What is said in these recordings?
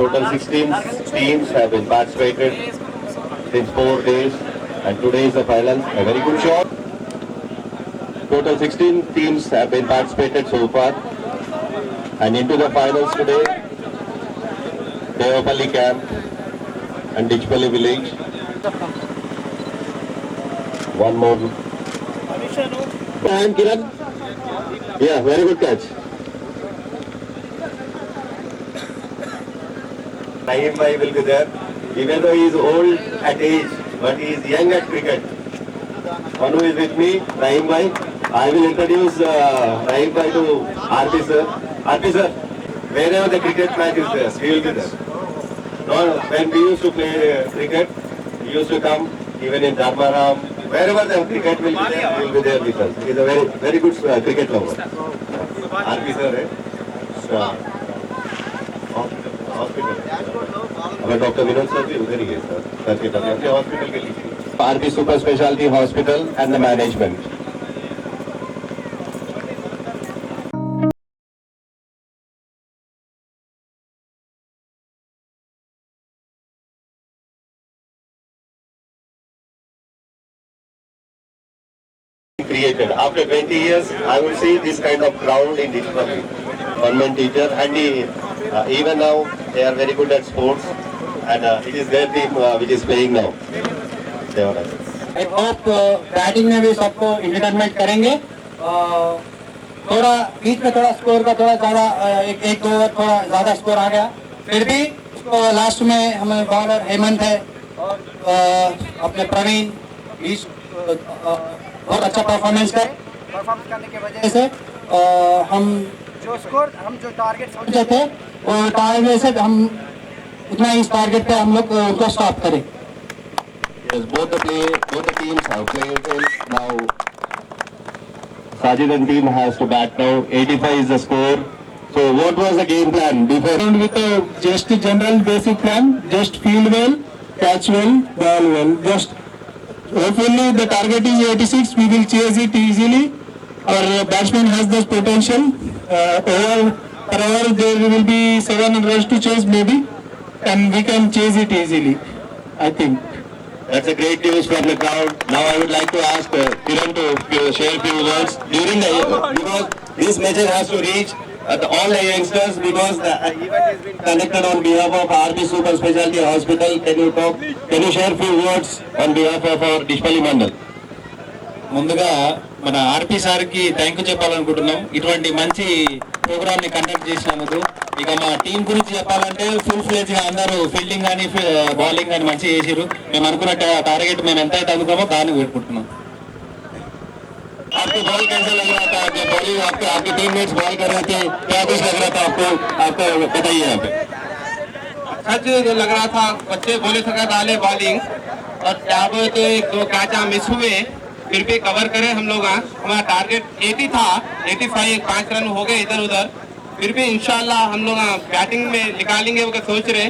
Total 16 teams have been participated since 4 days, and today is the final. A very good shot. Total 16 teams have been participated so far, and into the finals today, Devapalli Camp and Dichpalli Village. One more. And Kiran. Yeah, very good catch. Naeem Bhai will be there. Even though he is old at age, but he is young at cricket. One who is with me, Naeem Bhai. I will introduce Naeem Bhai to RP sir. RP sir, wherever the cricket match is there, he will be there. No, when we used to play cricket, he used to come even in Dharmaram. Wherever the cricket will be there, he will be there with us. He is a very good cricket lover. RP sir, right? Hospital अगर doctor Vinod sir भी उधर ही है sir के तब अपने hospital के लिए RP super speciality hospital and the management created after 20 years. I will see this kind of crowd in Dichpalli. Government teacher and even now they are very good at sports, and it is their team which is playing now. I hope batting में भी सबको entertainment करेंगे. थोड़ा बीच में थोड़ा score का थोड़ा ज़्यादा एक दो ओवर थोड़ा ज़्यादा स्कोर आ गया. फिर भी लास्ट में हमें बॉलर हेमंत है और अपने प्रवीण बहुत अच्छा परफॉर्मेंस करने की वजह से हम जो टारगेट सोचे थे वो टारगेट से हम उतना ही इस टारगेट पे हम लोग उनको स्टॉप करें. Yes, both the teams have played well. Now Sajid and team has to bat now. 85 is the score. So what was the game plan before? With just general basic plan, just field well, catch well, ball well. Just hopefully the target is 86. We will chase it easily. Our batsman has this potential. Per over there will be 7 runs to chase maybe, and we can chase it easily, I think. That's a great news from the crowd. Now I would like to ask Kiran to share a few words during the because this message has to reach all the youngsters because the event has been conducted on behalf of RP Super Specialty Hospital. Can you share a few words on behalf of our Dichpalli Mandal? ముందుగా మన ఆర్పి సార్కి thank you చెప్పాలనుకుంటున్నాం ఇటువంటి మంచి ప్రోగ్రామ్ని conduct చేసినందుకు. ఇక మా team గురించి చెప్పాలంటే ఫుల్ ఫ్లెజ్గా అందరూ ఫీల్డింగ్ కానీ బౌలింగ్ కానీ మంచిగా చేసారు. మేము అనుకున్న టార్గెట్ మేము ఎంత అయితే అనుకున్నామో దాన్ని పెట్టుకుంటున్నాం. आपको बॉल कैसा लग रहा था जब बॉलिंग आपके टीममेट्स बॉल कर रहे थे, क्या कुछ लग रहा था आपको बताइए यहाँ पे. सच लग रहा था बच्चे बोले सका डाले बॉलिंग और क्या बोलते एक दो कैचा मिस हुए फिर भी कवर करे हम लोग. हमारा टारगेट 80 था, 85 5 रन हो गए इधर उधर. फिर भी इंशाल्लाह हम लोग बैटिंग में निकालेंगे वो सोच रहे.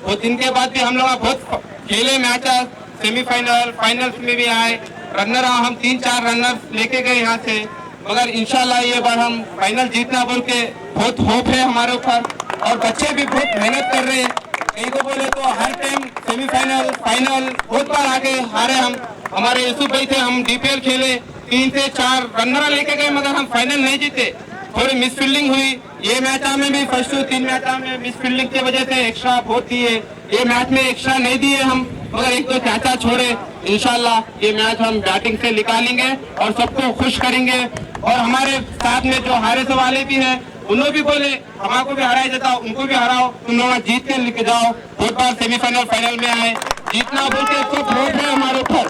वो दिन के बाद भी हम लोग बहुत खेले मैच, सेमीफाइनल फाइनल्स में भी आए. रनर हम 3-4 रनर लेके गए यहाँ से, मगर इंशाल्लाह ये बार हम फाइनल जीतना बोल के बहुत होप है हमारे ऊपर. और बच्चे भी बहुत मेहनत कर रहे हैं. कहीं को बोले तो हर टाइम सेमीफाइनल फाइनल बहुत बार आगे हारे हम. हमारे यूसुफ भाई थे, हम डीपीएल खेले 3 से 4 रनर लेके गए मगर हम फाइनल नहीं जीते. थोड़ी मिस फील्डिंग हुई. ये मैच में भी फर्स्ट 3 मैच में मिस फील्डिंग की वजह से एक्स्ट्रा बहुत दिए. ये मैच में एक्स्ट्रा नहीं दिए हम, मगर एक दो चाचा छोड़े. इंशाल्लाह ये मैच हम बैटिंग से निकालेंगे और सबको खुश करेंगे. और हमारे साथ में जो हारे से वाले भी हैं उन्होंने भी बोले हमारे भी हराया जाता, उनको भी हराओ, तुम लोग जीत के लेके जाओ. बहुत बार सेमीफाइनल फाइनल में आए, जीतना बोल के सब होप है हमारे ऊपर.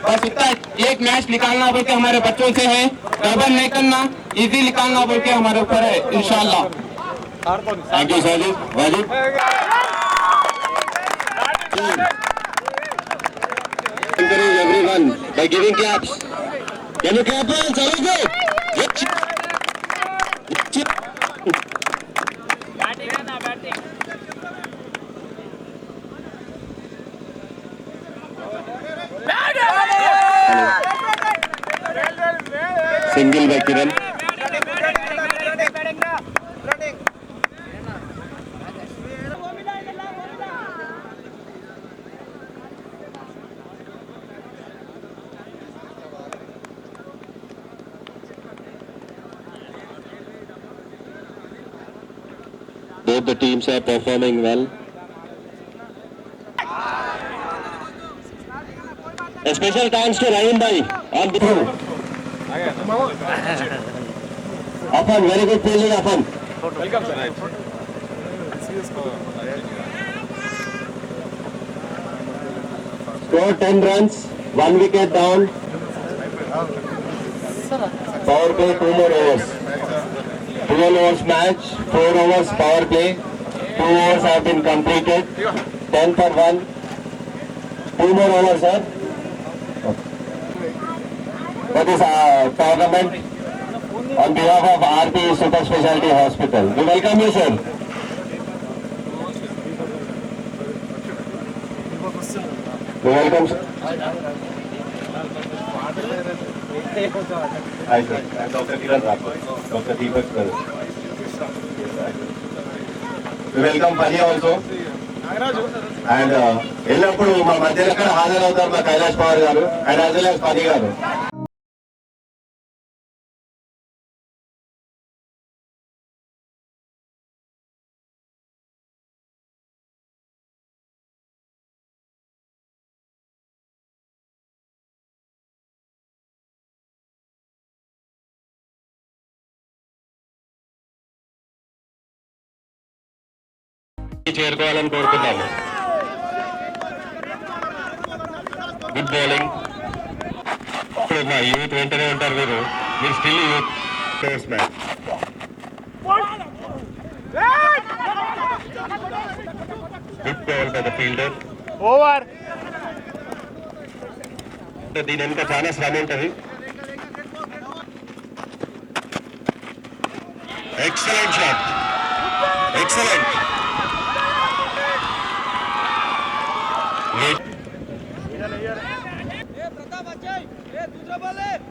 बस इतना एक मैच निकालना बोल के हमारे बच्चों से है. डबल नहीं करना, इजी निकालना बोल के हमारे ऊपर है इंशाल्लाह. Thank you, Sajid. Wajid. Encourage everyone by giving claps. Can you clap well? Very good. Single by Kiran. both the teams are performing well. A special thanks to Rahim Bhai on the field. Afan, very good fielding, Afan. Score 10 runs, 1 wicket down. Power play, 2 more overs. 12 overs match, 4 overs power play. 2 overs have been completed. 10 for 1. 2 more overs, sir. For this tournament, on behalf of RP Super Specialty Hospital, we welcome you, sir. We welcome, sir. Hi, sir. I'm Dr. Kiran Rathod, Dr. Deepak sir. We welcome Pani also. And ఎల్లప్పుడు మా మధ్యలో ఎక్కడ హాజరవుతారు మా కైలాష్ పవార్ గారు and as well as పని గారు. చేరుకోవాలని కోరుతున్నాము. Good bowling. ఇప్పుడు మా యూత్ వెంటనే ఉంటారు మీరు still youth first match. Good ball by the fielder. Over. దీని వెనుక చాలా శ్రమ ఉంటుంది. Excellent shot. Excellent.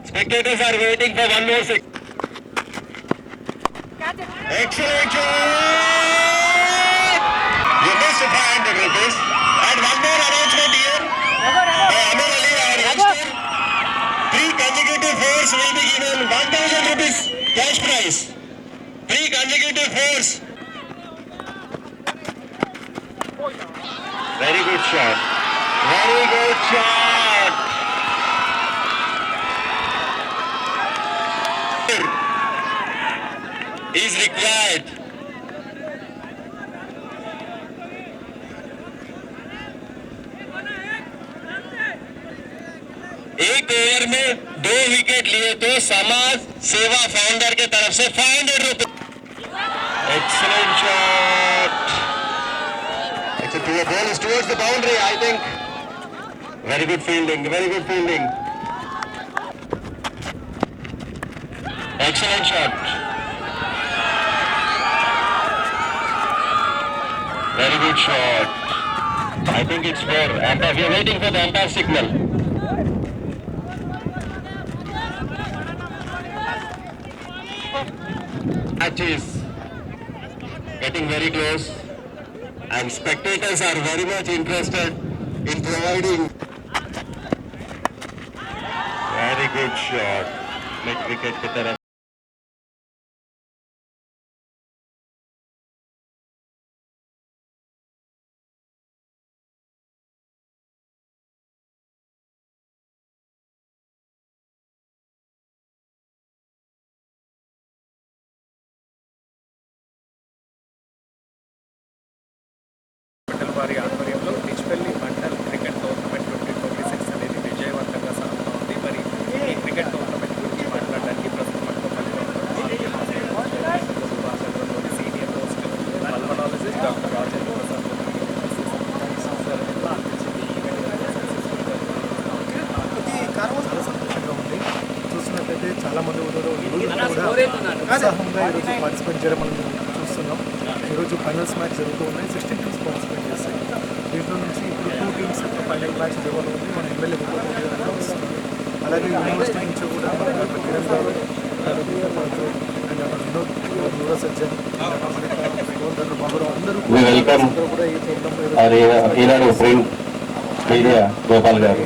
Spectators are waiting for one more six. Excellent shot! You missed a 500 rupees. And one more announcement here. Amir Ali, our youngster. 3 consecutive fours will be given 1,000 rupees cash prize. 3 consecutive fours. Very good shot. Very good shot. Is required. एक over में 2 wicket लिए तो समाज सेवा founder के तरफ से 500 रुपए. Excellent shot. The ball is towards the boundary, I think. Very good fielding, very good fielding. Excellent shot. Very good shot. I think it's fair. Umpire, we are waiting for the umpire signal. Match is getting very close. And spectators are very much interested in providing. Very good shot. Mid wicket ki taraf. వారి ఆధ్వర్యంలో Dichpalli mandal cricket tournament 2026 అనేది విజయవంతంగా సాగుతోంది. మరి ఈ cricket tournament గురించి మాట్లాడడానికి ప్రస్తుతం మనతో భాషలోని senior post pulmonologist doctor Rajendra Prasad చాలా సంతోషంగా ఉంది. చూస్తున్నట్లయితే చాలామంది ఉత్సాహంగా ఈరోజు పార్టిసిపేట్ చేయడం మనం చూస్తున్నాం. ఈరోజు ఫైనల్స్ మ్యాచ్ జరుగుతూ ఉన్నాయి. 16 టీమ్స్ పార్టిసిపేట్ చేస్తాయి. దీంట్లో నుంచి ఇప్పుడు 2 టీమ్స్ ఫైనల్ మ్యాచ్ జరగడం ఉంది. మన ఎమ్మెల్యే వస్తుంది. అలాగే యూనివర్సిటీ నుంచి కూడా మన కిరణ్ గారు అండ్ వినోద్ యువ సజ్జన్ అందరూ కూడా ఈ ప్రోగ్రామ్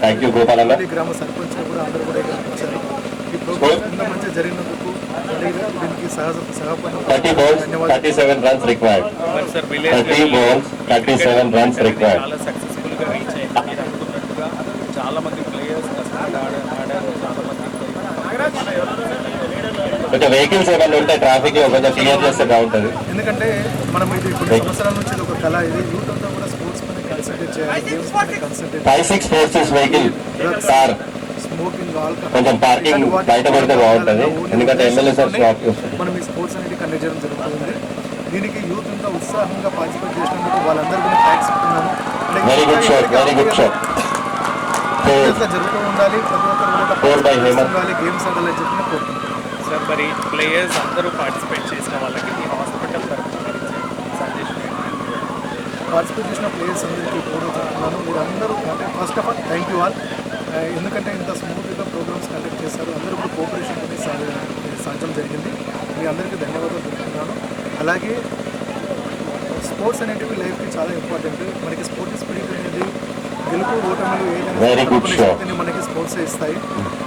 థ్యాంక్ యూ గోపాల్ అన్న. గ్రామ సర్పంచ్ కూడా అందరూ కూడా ఇక్కడ వచ్చారు. ఈ ప్రోగ్రామ్ ఎంత మంచిగా జరిగినందుకు దీనికి సహపడి 30 balls, 37 runs required. 30 balls, 37 runs required. చాలా సక్సెస్ఫుల్గా రీచ్ అయింది. మీరు అనుకున్నట్టుగా చాలా మంది ప్లేయర్స్ కష్టపడి ఆడారు. చాలా మంది కొంచెం వెహికల్స్ ఏమైనా ఉంటే ట్రాఫిక్ లో కొంచెం క్లియర్ చేస్తే బాగుంటుంది. ఎందుకంటే మనం ఇది కొన్ని సంవత్సరాల నుంచి ఇది ఒక కళ. ఇది యూత్ అంతా కూడా స్పోర్ట్స్ పైన కాన్సన్ట్రేట్ చేయాలి, గేమ్స్ పైన concentrate 5-6 forces vehicle car smoking, alcohol కొంచెం పార్కింగ్ బయట పెడితే బాగుంటుంది. ఎందుకంటే ఎమ్మెల్యే సార్ స్టాప్ చేస్తారు. మనం ఈ స్పోర్ట్స్ అనేది కండక్ట్ చేయడం జరుగుతుంది. దీనికి యూత్ అంతా ఉత్సాహంగా పార్టిసిపేట్ చేసినందుకు వాళ్ళందరూ కూడా థ్యాంక్స్ చెప్తున్నాను. Very good shot, very good shot. జరుగుతూ ఉండాలి, ప్రతి ఒక్కరు ఉండాలి, గేమ్స్ ఆడాలని చెప్పి నేను కోరుకుంటున్నాను. సార్ మరి ప్లేయర్స్ అందరూ పార్టిసిపేట్ చేసిన వాళ్ళకి మీ హాస్పిటల్ తరఫున సజెషన్ పార్టిసిపేట్ చేసిన ప్లేయర్స్ అందరికీ కూడా చెప్తున్నాను, మీరందరూ అంటే first of all thank you all. ఎందుకంటే ఇంత స్మూత్గా ప్రోగ్రామ్స్ కండక్ట్ చేశారు, అందరూ కూడా కోఆపరేషన్ అనేది సాధ్యం జరిగింది. మీ అందరికీ ధన్యవాదాలు చెప్తున్నాను. అలాగే స్పోర్ట్స్ అనేటివి లైఫ్కి చాలా ఇంపార్టెంట్. మనకి స్పోర్ట్స్ స్పిరిట్ అనేది గెలుపు ఓటములు ఏదైనా మనకి స్పోర్ట్స్ ఇస్తాయి.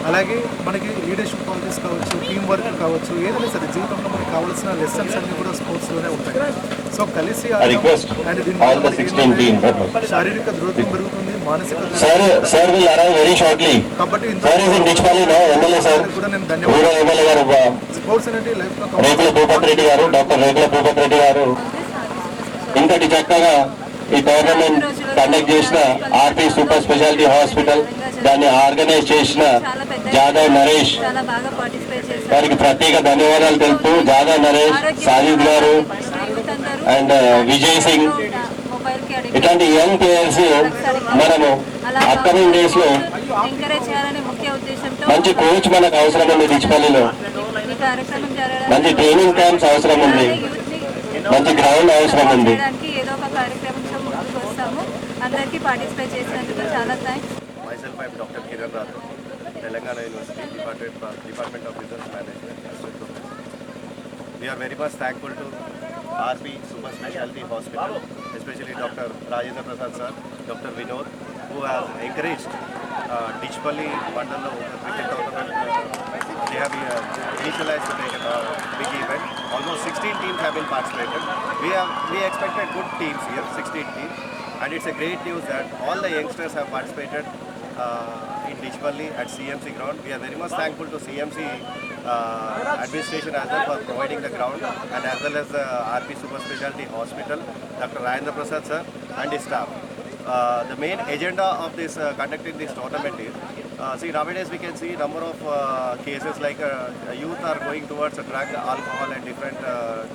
అలాగే మనకి లీడర్షిప్ క్వాలిటీస్ కావచ్చు, టీం వర్క్ కావచ్చు, ఏదైనా సరే జీవితంలో మనకి కావాల్సిన లెసన్స్ అన్ని కూడా స్పోర్ట్స్లోనే ఉంటాయి. సో కలిసి అండ్ దీని శారీరక దృఢత్వం పెరుగుతుంది, మానసిక కాబట్టి కూడా నేను ధన్యవాదాలు. స్పోర్ట్స్ అనేది లైఫ్లో ఇంతటి చక్కగా ఈ టోర్నమెంట్ కండక్ట్ చేసిన ఆర్పీ సూపర్ స్పెషాలిటీ హాస్పిటల్, దాన్ని ఆర్గనైజ్ చేసిన జాదవ్ నరేష్ వారికి ప్రత్యేక ధన్యవాదాలు తెలుపుతూ, జాదవ్ నరేష్, సాజిద్ గారు అండ్ విజయ్ సింగ్ ఇట్లాంటి యంగ్ ప్లేయర్స్ మనము అప్కమింగ్ డేస్ లో మంచి కోచ్ మనకు అవసరం ఉంది. డిచ్పల్లిలో మంచి ట్రైనింగ్ క్యాంప్స్ అవసరం ఉంది, మంచి గ్రౌండ్ అవసరం ఉంది. ఏదో ఒక కార్యక్రమంతో ముందుకు వస్తాము. అందరికీ పార్టిసిపేట్ చేసినందుకు చాలా thanks. Myself, I am Dr. Kiran Rathod, Telangana University, Department of Business Management. We are very much thankful to RP Super Specialty Hospital, especially Dr. Rajendra Prasad sir, Dr. Vinod, who has encouraged Ditchpalli Mandala cricket tournament. They have initialized to make a big event. Almost 16 teams have been participated. We expected good teams here, 16 teams, and it's a great news that all the youngsters have participated in Ditchpalli at CMC ground. We are very much thankful to CMC administration as well for providing the ground, and as well as the RP Super Specialty Hospital, Dr. Rajendra Prasad sir and his staff. The main agenda of this conducting this tournament is, see, nowadays we can see number of cases like youth are going towards drug, alcohol and different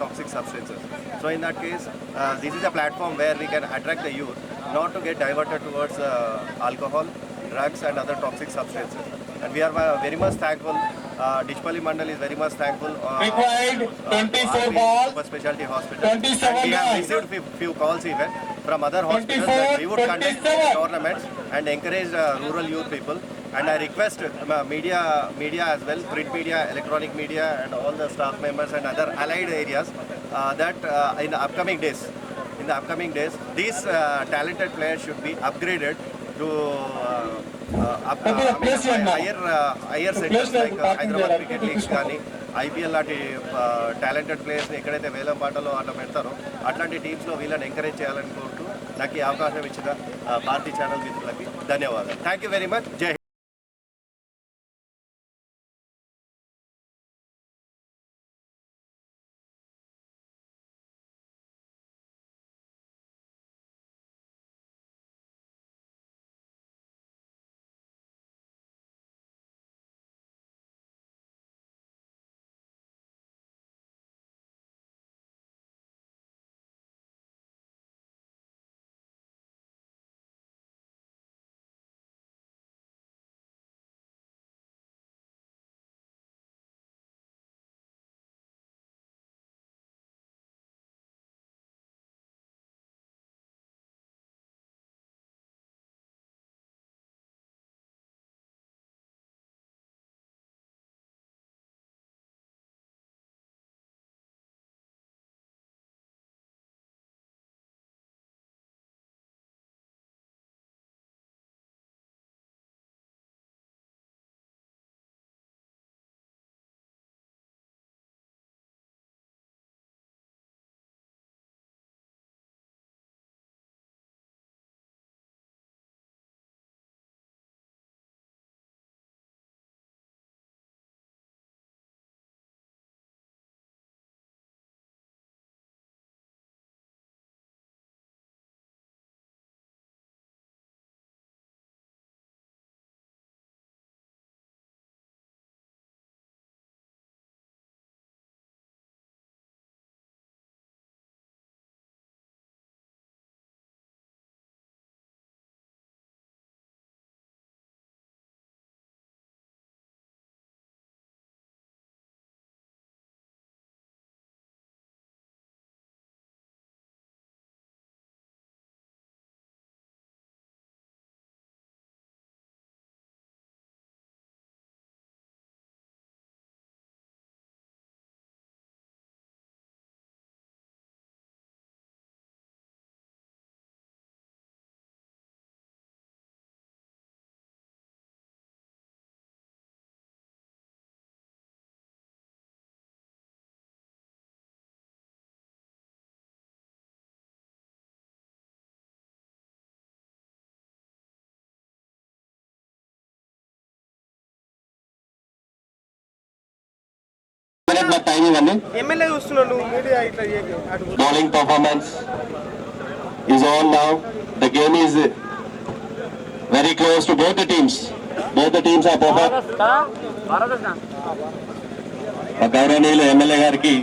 toxic substances. So in that case, this is a platform where we can attract the youth not to get diverted towards alcohol, drugs and other toxic substances. And we are very much thankful. Ditchpalli Mandal is very much thankful. Required 24 balls, Super Specialty Hospital. 27 And we have balls. received few calls even from other hospitals that we would conduct 27. tournaments and encourage rural youth people. And I request media as well, print media, electronic media, and all the staff members and other allied areas that in the upcoming days, these talented players should be upgraded to higher settings like Hyderabad Cricket Leagues కానీ IPL లాంటి talented ప్లేయర్స్ని ఎక్కడైతే వేలం పాటలో అట్లా పెడతారో అట్లాంటి టీమ్స్లో వీళ్ళని encourage చేయాలని కోరుతూ నాకు ఈ అవకాశం ఇచ్చిన భారతీ ఛానల్ మిత్రులకి ధన్యవాదాలు. Thank you very much. జై Janet, my timing on it. MLA చూస్తున్నాడు మీడియా ఇట్లా Bowling performance is on now. The game is very close to both the teams. Both the teams are performing. గౌరవనీయులు MLA గారికి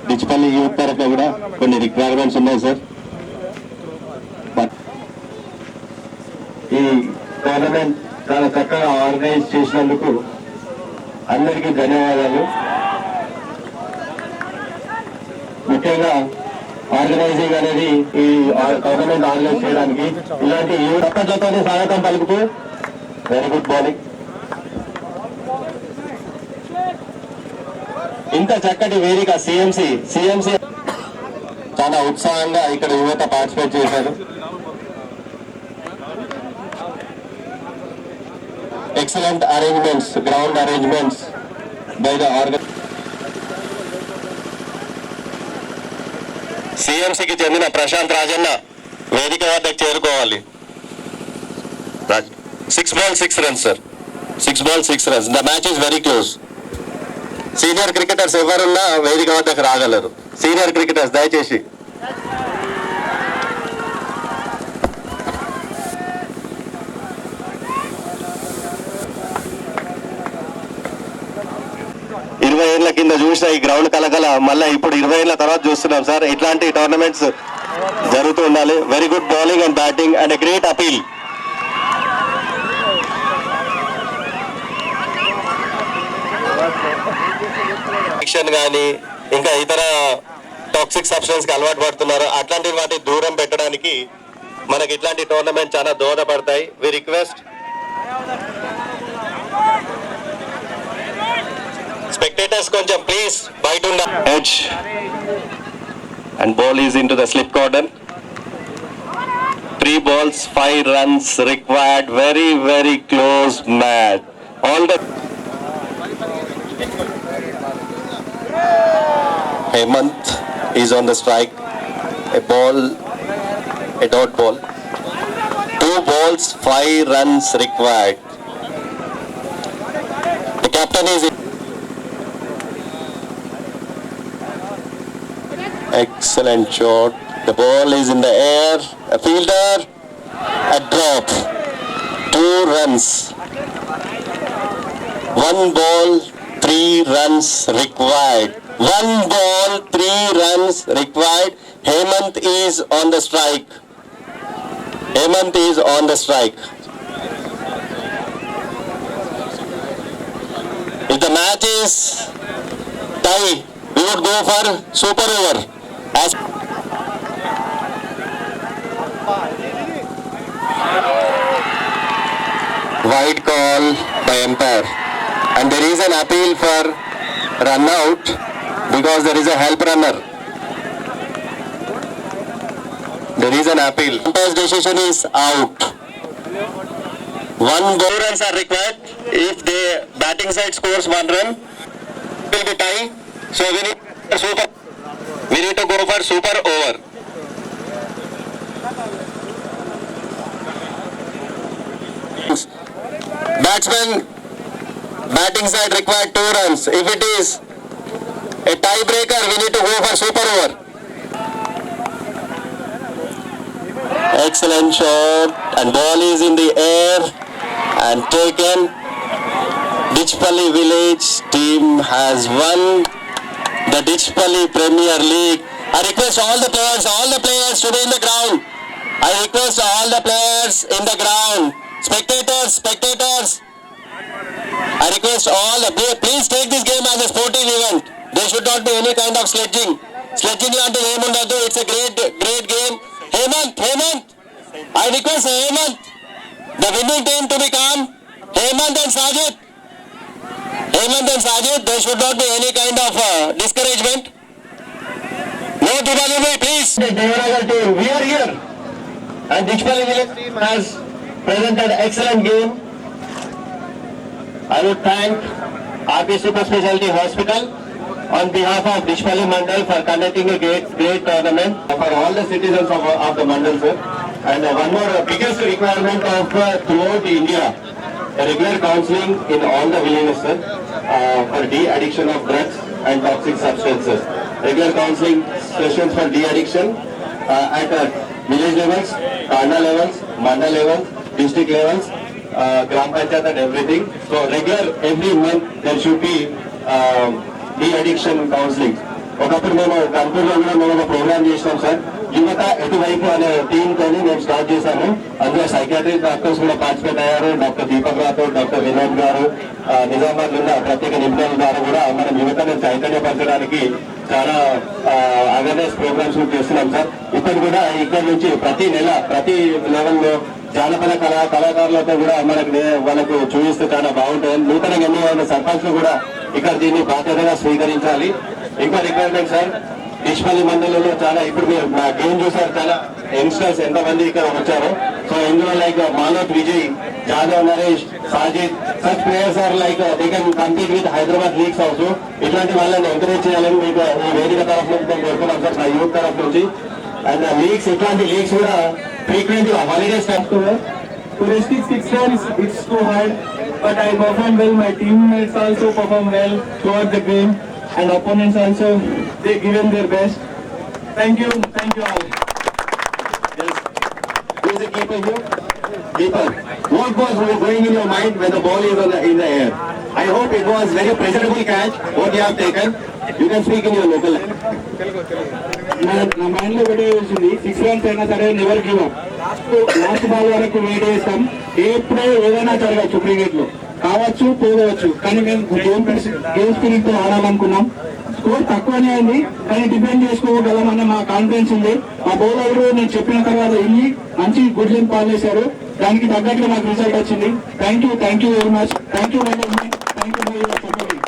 Dichpalli youth తరఫున కూడా కొన్ని requirements ఉన్నాయి sir. ఈ టోర్నమెంట్ చాలా చక్కగా ఆర్గనైజ్ చేసినందుకు అందరికీ ధన్యవాదాలు. ముఖ్యంగా ఆర్గనైజింగ్ అనేది ఈ టోర్నమెంట్ ఆర్గనైజ్ చేయడానికి ఇలాంటి తప్పట్లతో స్వాగతం పలుకుతూ వెరీ గుడ్ బౌలింగ్. ఇంత చక్కటి వేదిక సిఎంసి చాలా ఉత్సాహంగా ఇక్కడ యువత పార్టిసిపేట్ చేశారు. Excellent arrangements, ground arrangements by the సిఎంసికి చెందిన ప్రశాంత్ రాజన్న వేదిక వద్దకు చేరుకోవాలి. 6 balls 6 runs sir. 6 balls 6 runs. The match is very close. Senior cricketers ఎవరున్నా వేదిక వద్దకు రాగలరు. సీనియర్ క్రికెటర్స్ దయచేసి ఏళ్ల కింద చూసిన ఈ గ్రౌండ్ కలకల మళ్ళీ ఇప్పుడు 20 ఏళ్ల తర్వాత చూస్తున్నాం సార్. ఇట్లాంటి టోర్నమెంట్స్ జరుగుతూ ఉండాలి. Very good bowling and batting and a great appeal. కానీ ఇంకా ఇతర టాక్సిక్ సబ్స్టెన్స్ కి అలవాటు పడుతున్నారు. అట్లాంటి వాటి దూరం పెట్టడానికి మనకి ఇట్లాంటి టోర్నమెంట్ చాలా దోహదపడతాయి. వి రిక్వెస్ట్ స్పెక్టేటర్స్ కొంచెం ప్లీజ్ బయట ఉన్న edge and ball is in to the slip cordon. 3 balls 5 runs required. Very very close match. All the Hemant is on the strike. A dot ball. 2 balls 5 runs required. The captain is excellent shot. The ball is in the air. A fielder. A drop. 2 runs. 1 ball 3 runs required. 1 ball 3 runs required. Hemant is on the strike. Hemant is on the strike. If the match is tie, we would go for super over. As wide call by umpire, and there is an appeal for run out because there is a help runner. There is an appeal. Umpire's decision is out. 1 ball runs are required. If the batting side scores 1 run, it will be tie. So we need to go for super over. Batsman batting side required 2 runs. If it is a tiebreaker, we need to go for super over. Excellent shot and ball is in the air and taken. Ditchpalli village team has won the Ditchpalli Premier League. I request all the players to be in the ground. I request all the players in the ground. Spectators. I request all the please take this game as a sporting event. There should not be any kind of sledging. Sledging lanti em undadu. It's a great game. Hemant. I request Hemant, the winning team, to be calm. Hemant and Sajid. There should not be any kind of discouragement. No Dubali, please. The Devaraga team, we are here. And Ditchpalli village team has presented excellent game. I would thank RP Super Specialty Hospital on behalf of Ditchpalli Mandal for conducting a great tournament for all the citizens of the Mandal, sir. And one more biggest requirement of throughout India, regular counseling in all the villages, sir, for de-addiction of drugs and toxic substances. Regular counseling sessions for de-addiction at village levels, Tanda levels, Manda levels, district levels, Gram Panchayat and everything. So regular, every month there should be de-addiction counseling. ఒకప్పుడు మేము కంపూర్లో కూడా మేము ఒక programme చేసినాం sir, యువత ఎటువైపు అనే team తోని మేము స్టార్ట్ చేశాము. అందులో సైకాట్రీ డాక్టర్స్ కూడా పార్టిసిపేట్ అయ్యారు. డాక్టర్ దీపక్ రాథోడ్, డాక్టర్ వినోద్ గారు, నిజామాబాద్ ఉన్న ప్రత్యేక నిపుణుల ద్వారా కూడా మనం యువతను చైతన్యపరచడానికి చాలా అవేర్నెస్ ప్రోగ్రామ్స్ చేస్తున్నాం సార్. ఇప్పుడు కూడా ఇక్కడ నుంచి ప్రతి నెల ప్రతి లెవెల్లో జానపద కళాకారులతో కూడా వాళ్ళకు చూపిస్తే చాలా బాగుంటుంది. నూతనంగా ఎన్నో సర్పంచ్లు కూడా ఇక్కడ దీన్ని బాధ్యతగా స్వీకరించాలి. ఇంకో రిక్వైర్మెంట్ సార్, ఇష్పల్లి మండలంలో చాలా ఇప్పుడు మీరు మా గేమ్ చూసారు, చాలా యంగ్స్టర్స్ ఎంతమంది ఇక్కడ వచ్చారు. సో ఇందులో like Manav Vijay, Jadhav Naresh, Sajid, such players are like they can compete with Hyderabad leagues also. ఇట్లాంటి వాళ్ళని ఎంకరేజ్ చేయాలని మీకు ఈ వేదిక తరఫు నుంచి మేము కోరుకున్నాం సార్, నా యూత్ తరఫు నుంచి. అండ్ లీగ్స్, ఇట్లాంటి లీగ్స్ కూడా frequent holidays times. To restrict 6 runs, it's too hard, but I perform well. My teammates also perform well throughout the game, and opponents also, they given their best. Thank you all. Yes. Who is the keeper here? Keeper. What was going in your mind when the ball is in the air? I hope it was very pleasurable catch. What you have taken? You can speak in your local language. నా mind లో ఒకటే వచ్చింది, 6 runs అయినా సరే never give up. Last ball వరకు wait చేస్తాం. ఎప్పుడే ఏదైనా జరగచ్చు, క్రికెట్ లో కావచ్చు పోవచ్చు, కానీ మేము గేమ్ స్పిరిట్ తో ఆడాలనుకున్నాం. స్కోర్ తక్కువనే అయింది, కానీ డిఫెండ్ చేసుకోగలమనే మా కాన్ఫిడెన్స్ ఉంది. మా బౌలర్ నేను చెప్పిన తర్వాత వెళ్ళి మంచి గుడ్ లెంత్ బాల్ చేశారు. దానికి తగ్గట్టుగా మాకు రిజల్ట్ వచ్చింది. Thank you very much. Thank you management. Thank you for your supporting.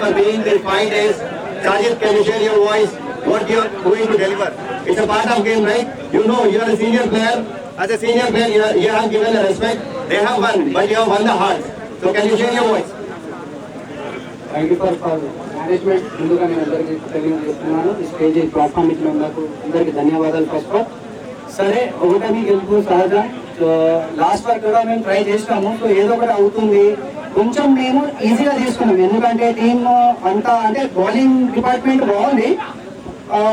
For being there 5 days. Sajid, can you share your voice? What you are going to deliver? It's a part of game, right? You know, you are a senior player. As a senior player, you have given a respect. They have won, but you have won the heart. So can you share your voice? Thank you for management. ముందుగా నేను అందరికీ తెలియజేస్తున్నాను. ఈ stage platform ఇచ్చిన నాకు అందరికీ ధన్యవాదాలు. First సరే, ఒకటని గెలుపు సహజం. సో లాస్ట్ వరకు కూడా మేము ట్రై చేసినాము. సో ఏదో ఒకటి అవుతుంది. కొంచెం మేము ఈజీగా తీసుకున్నాం, ఎందుకంటే టీమ్ అంతా అంటే బౌలింగ్ డిపార్ట్మెంట్ బాగుంది.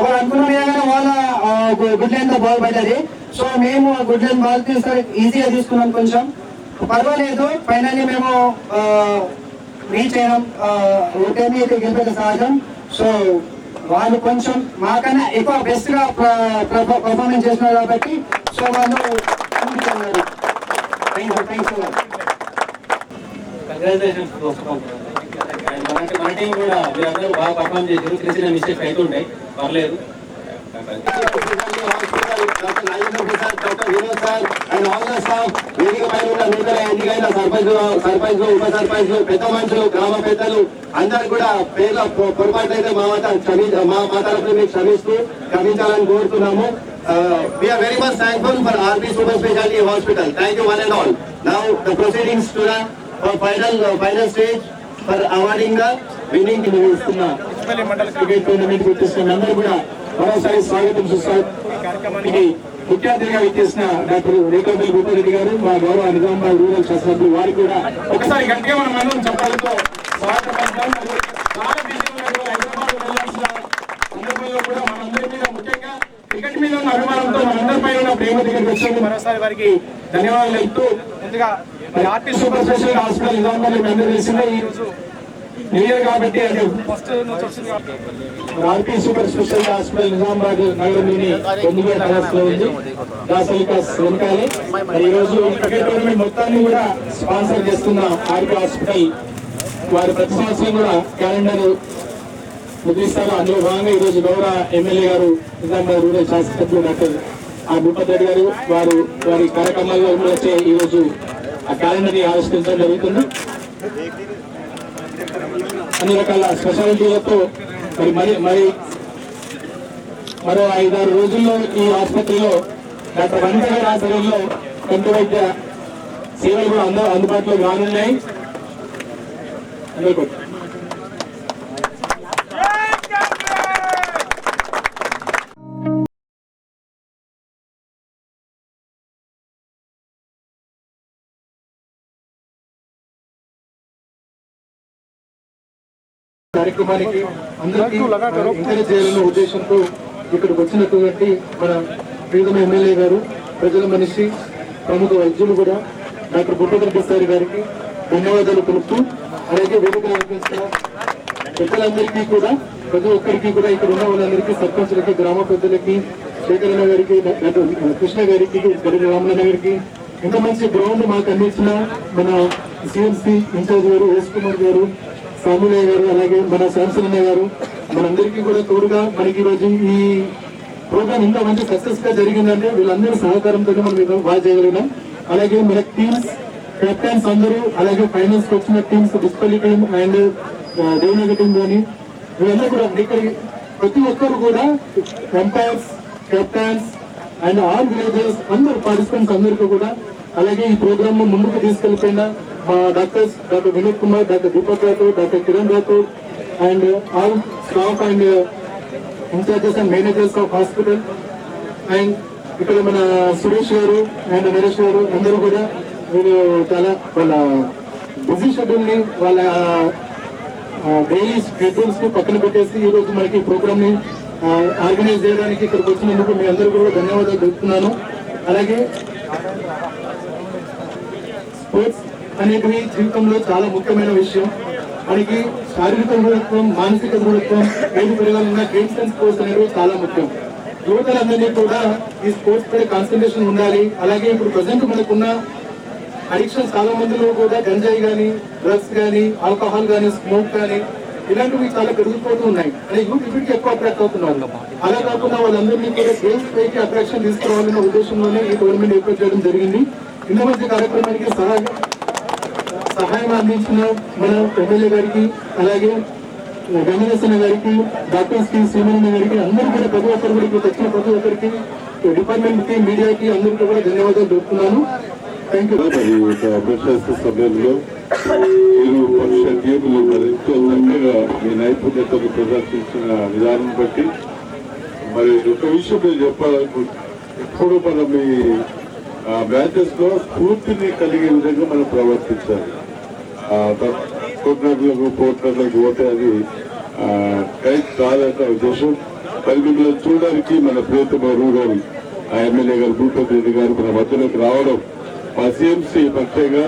వాళ్ళు అనుకున్న విధంగానే వాళ్ళ గుడ్ లెంత్ బాల్ పడ్డది. సో మేము గుడ్ లెంత్ బాల్ తీసుకొని ఈజీగా తీసుకున్నాం. కొంచెం పర్వాలేదు. ఫైనల్లీ మేము రీచ్ అయినాం. ఒకటేమి అయితే గెలిపేది సహజం. సో వాళ్ళు కొంచెం మాకన్నా ఎక్కువ బెస్ట్ గా పర్ఫార్మెన్స్ చేస్తున్నారు కాబట్టి సో వాళ్ళు కంగ్రాచులేషన్స్. మన టీం కూడా మీరందరూ బాగా పర్ఫార్మ్ చేశారు. చిన్న చిన్న మిస్టేక్స్ అయితే ఉంటాయి, పర్లేదు. Dr. Rajendra Prasad, Dr. Vinod sir, and all the staff, వేదిక పైన ఉన్న నూతన ఎన్నికైన సర్పంచ్లు, ఉప సర్పంచ్లు, పెద్ద మనుషులు, గ్రామ పెద్దలు అందరు కూడా పేర్ల పొరపాటు అయితే మా తరఫున మీకు క్షమించాలని కోరుతున్నాము. We are very much thankful for RP Super Specialty Hospital. Thank you one and all. Now the proceedings to the final stage for awarding the winning cricket tournament వచ్చేసిన అందరూ కూడా మరోసారి స్వాగతం చూస్తారు. ముఖ్య అతిథిగా ఇచ్చేసిన డాక్టర్ రేఖాపల్లి భూపారెడ్డి గారు, మా గౌరవ నిజామాబాద్ రూరల్ శాసనసభ్యులు, వారు కూడా ఒకసారి గట్టిగా మనం అందరం చెప్పాలతో స్వాగతం పలికాం. చాలా హైదరాబాద్ వెళ్ళాల్సిన సందర్భంలో కూడా మనందరి మీద, ముఖ్యంగా క్రికెట్ మీద ఉన్న అభిమానంతో మనందరిపై ఉన్న ప్రేమ దగ్గరికి వచ్చేందుకు మరోసారి వారికి ధన్యవాదాలు చెప్తూ, ముందుగా RT super special hospital Nizamabad మీ అందరూ తెలిసిందే. ఈ రోజు న్యూ ఇయర్ కాబట్టి అది first RT super special hospital Nizamabad నగరంలోని కొన్నిగేట్ లో ఉంది. దాసలికాస్ వెనకాలే ఈ రోజు క్రికెట్ టోర్నమెంట్ మొత్తాన్ని కూడా స్పాన్సర్ చేస్తున్న ఆర్టీ హాస్పిటల్ వారి ప్రతి సంవత్సరం కూడా క్యాలెండర్ ముద్రిస్తారు. అందులో భాగంగా ఈ రోజు గౌరవ ఎమ్మెల్యే గారు, నిజామాబాద్ రూరల్ శాసనసభ్యులు డాక్టర్ భూపతి గారు వారి కార్యక్రమాల్లో వచ్చే ఈ రోజు ఆ క్యాలెండర్ ని ఆవిష్కరించడం జరుగుతుంది. అన్ని రకాల స్పెషాలిటీలతో మరి మరో 5-6 రోజుల్లో ఈ ఆసుపత్రిలో డాక్టర్ వనిత గారి ఆధ్వర్యంలో కంటి వైద్య సేవలు కూడా అందుబాటులో రానున్నాయి. కార్యక్రమానికి అందరికీ ఎంకరేజ్ చేయాలనే ఉద్దేశంతో ఇక్కడికి వచ్చినటువంటి మన ప్రియతమ ఎమ్మెల్యే గారు, ప్రజల మనిషి, ప్రముఖ వైద్యులు కూడా డాక్టర్ పుట్టగడ్డ సారి గారికి ధన్యవాదాలు తెలుపుతూ, అలాగే వేదిక అలంకరించిన పెద్దలందరికీ కూడా, ప్రతి ఒక్కరికి కూడా, ఇక్కడ ఉన్న వాళ్ళందరికీ, సర్పంచులకి, గ్రామ పెద్దలకి, శేఖరన్న గారికి, డాక్టర్ కృష్ణ గారికి, గడిని రామలన్న గారికి, ఇంత మంచి గ్రౌండ్ మాకు అందించిన మన సిఎంసి ఇన్ఛార్జ్ గారు ఎస్ కుమార్ గారు, సాములయ్య గారు, అలాగే మన శాంసనయ్య గారు, మనందరికీ కూడా తోడుగా మనకి ఈరోజు ఈ ప్రోగ్రామ్ ఇంత మంచి సక్సెస్ గా జరిగిందంటే వీళ్ళందరూ సహకారంతో మనం బాగా చేయగలిగినాం. అలాగే మన టీమ్స్ కెప్టెన్స్ అందరూ, అలాగే ఫైనల్స్ వచ్చిన teams Dispalli team and Devanagar team కానీ వీళ్ళందరూ కూడా ఇక్కడ ప్రతి ఒక్కరు కూడా umpires, captains and all villagers అందరు పార్టిసిపెంట్స్ అందరికీ కూడా, అలాగే ఈ ప్రోగ్రామ్ ముందుకు తీసుకెళ్లిపోయిన మా doctors, doctor Vinod Kumar, doctor Deepak Rathod, doctor Kiran Rathod and all staff and incharges and managers of hospital and ఇక్కడ మన సురేష్ గారు అండ్ నరేష్ గారు అందరూ కూడా వీళ్ళు చాలా వాళ్ళ బిజీ షెడ్యూల్ ని, వాళ్ళ డైలీ షెడ్యూల్స్ ని పక్కన పెట్టేసి ఈ రోజు మనకి ఈ ప్రోగ్రామ్ ని ఆర్గనైజ్ చేయడానికి ఇక్కడికి వచ్చినందుకు మీ అందరూ కూడా ధన్యవాదాలు తెలుపుతున్నాను. అలాగే స్పోర్ట్స్ అనేటివి జీవితంలో చాలా ముఖ్యమైన విషయం. మనకి శారీరక దృఢత్వం, మానసిక దృఢత్వం ఏది పెరగాలన్నా గేమ్స్ అండ్ స్పోర్ట్స్ అనేవి చాలా ముఖ్యం. యువతలందరినీ కూడా ఈ స్పోర్ట్స్ పై కాన్సన్ట్రేషన్ ఉండాలి. అలాగే ఇప్పుడు ప్రజెంట్ మనకున్న అడిక్షన్ చాలా మందిలో కూడా గంజాయి కానీ, డ్రగ్స్ కానీ, ఆల్కహాల్ కానీ, స్మోక్ కానీ ఇలాంటివి చాలా పెరిగిపోతూ ఉన్నాయి. అదే యూత్ ఇప్పటికీ ఎక్కువ అట్రాక్ట్ అవుతున్నారు. అలా కాకుండా వాళ్ళందరినీ కూడా గేమ్స్ పైకి అట్రాక్షన్ తీసుకురావాలనే ఉద్దేశంలోనే ఈ టోర్నమెంట్ ఏర్పాటు చేయడం జరిగింది. ఇంత మంచి కార్యక్రమానికి సహాయం అందించిన మన ఎమ్మెల్యే గారికి, అలాగే గంగనేశ్వర గారికి, డాక్టర్ శ్రీ శ్రీమన్న గారికి, అందరూ కూడా ప్రతి ఒక్కరు కూడా ఇప్పుడు తెచ్చిన ప్రతి ఒక్కరికి, డిపార్ట్మెంట్ కి, మీడియాకి అందరికీ కూడా ధన్యవాదాలు చెప్తున్నాను. Thank you. సమయంలో మీరు పక్ష టీములు మరి ఎంతో చక్కగా మీ నైపుణ్యతను ప్రదర్శించిన విధానం బట్టి మరి ఒక విషయం నేను చెప్పాలనుకుంటున్నాను. ఎప్పుడు మనం ఈ మ్యాచెస్ లో స్ఫూర్తిని కలిగే విధంగా మనం ప్రవర్తించాలి. కోట్నర్లకు పోతే అది కైట్ కాదన్న ఉద్దేశం. మరి మిమ్మల్ని చూడడానికి మన ప్రియతమ రూరల్ ఎమ్మెల్యే గారు భూపతి రెడ్డి గారు మన మధ్యలోకి రావడం, మా సిఎంసి పక్షంగా,